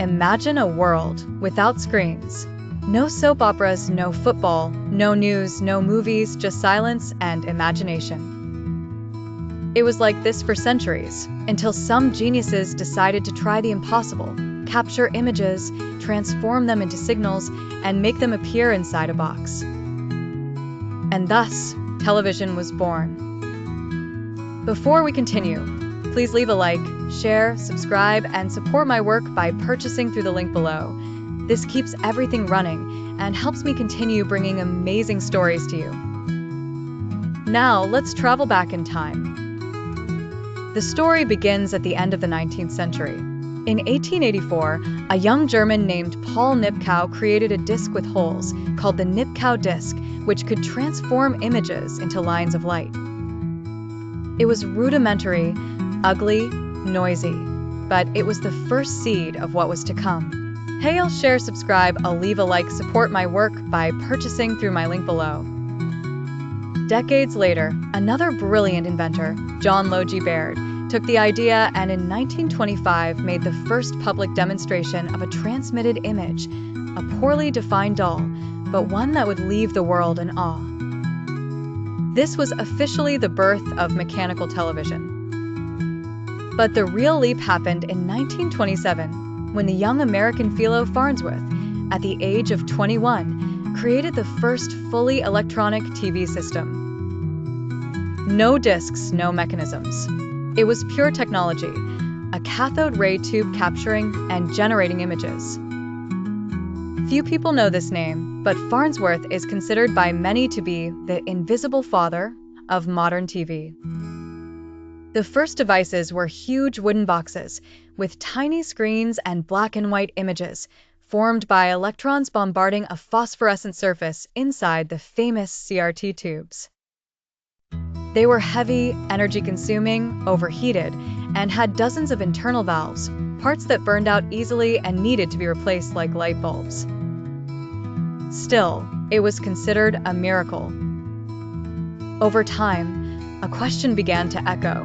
Imagine a world without screens. No soap operas, no football, no news, no movies, just silence and imagination. It was like this for centuries, until some geniuses decided to try the impossible, capture images, transform them into signals, and make them appear inside a box. And thus, television was born. Before we continue, please leave a like, share, subscribe, and support my work by purchasing through the link below. This keeps everything running and helps me continue bringing amazing stories to you. Now, let's travel back in time. The story begins at the end of the 19th century. In 1884, a young German named Paul Nipkow created a disc with holes called the Nipkow disc, which could transform images into lines of light. It was rudimentary, ugly, noisy, but it was the first seed of what was to come. Hey, I'll share, subscribe, I'll leave a like, support my work by purchasing through my link below. Decades later, another brilliant inventor, John Logie Baird, took the idea and in 1925 made the first public demonstration of a transmitted image, a poorly defined doll, but one that would leave the world in awe. This was officially the birth of mechanical television. But the real leap happened in 1927, when the young American Philo Farnsworth, at the age of 21, created the first fully electronic TV system. No discs, no mechanisms. It was pure technology, a cathode ray tube capturing and generating images. Few people know this name, but Farnsworth is considered by many to be the invisible father of modern TV. The first devices were huge wooden boxes with tiny screens and black and white images formed by electrons bombarding a phosphorescent surface inside the famous CRT tubes. They were heavy, energy-consuming, overheated, and had dozens of internal valves, parts that burned out easily and needed to be replaced like light bulbs. Still, it was considered a miracle. Over time, a question began to echo.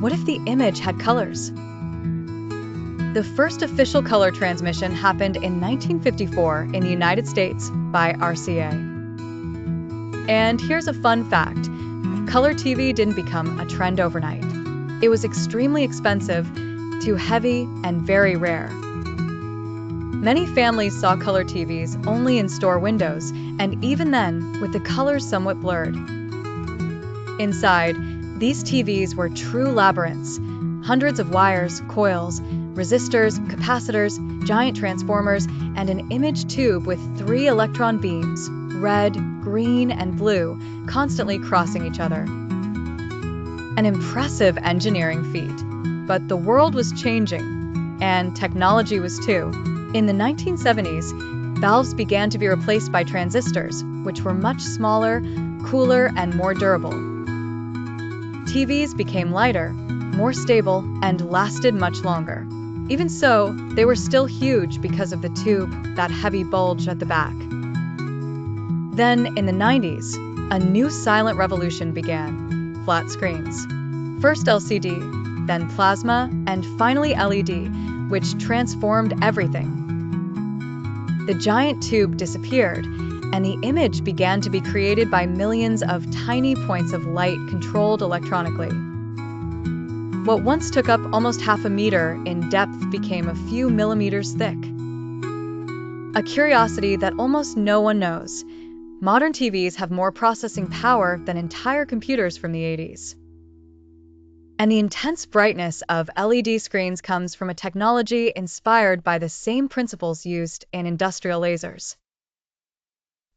What if the image had colors? The first official color transmission happened in 1954 in the United States by RCA. And here's a fun fact. Color TV didn't become a trend overnight. It was extremely expensive, too heavy, and very rare. Many families saw color TVs only in store windows, and even then, with the colors somewhat blurred. Inside, these TVs were true labyrinths. Hundreds of wires, coils, resistors, capacitors, giant transformers, and an image tube with 3 electron beams, red, green, and blue, constantly crossing each other. An impressive engineering feat. But the world was changing, and technology was too. In the 1970s, valves began to be replaced by transistors, which were much smaller, cooler, and more durable. TVs became lighter, more stable, and lasted much longer. Even so, they were still huge because of the tube, that heavy bulge at the back. Then, in the 90s, a new silent revolution began. Flat screens. First LCD, then plasma, and finally LED, which transformed everything. The giant tube disappeared, and the image began to be created by millions of tiny points of light controlled electronically. What once took up almost half a meter in depth became a few millimeters thick. A curiosity that almost no one knows. Modern TVs have more processing power than entire computers from the 80s. And the intense brightness of LED screens comes from a technology inspired by the same principles used in industrial lasers.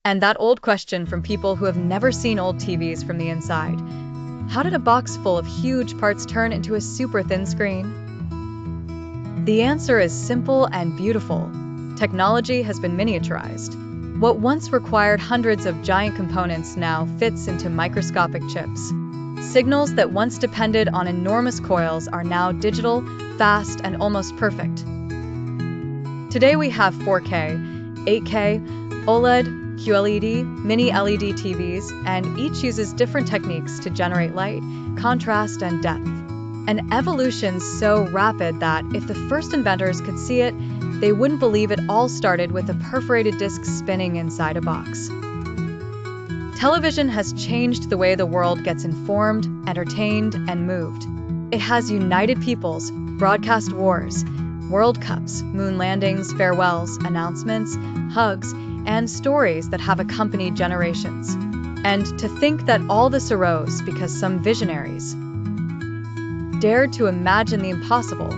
And that old question from people who have never seen old TVs from the inside. How did a box full of huge parts turn into a super thin screen? The answer is simple and beautiful. Technology has been miniaturized. What once required hundreds of giant components now fits into microscopic chips. Signals that once depended on enormous coils are now digital, fast, and almost perfect. Today we have 4K, 8K, OLED, QLED, mini LED TVs, and each uses different techniques to generate light, contrast, and depth. An evolution so rapid that if the first inventors could see it, they wouldn't believe it all started with a perforated disc spinning inside a box. Television has changed the way the world gets informed, entertained, and moved. It has united peoples, broadcast wars, World Cups, moon landings, farewells, announcements, hugs, and stories that have accompanied generations. And to think that all this arose because some visionaries dared to imagine the impossible.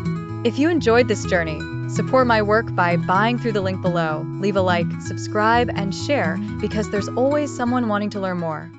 If you enjoyed this journey, support my work by buying through the link below. Leave a like, subscribe, and share because there's always someone wanting to learn more.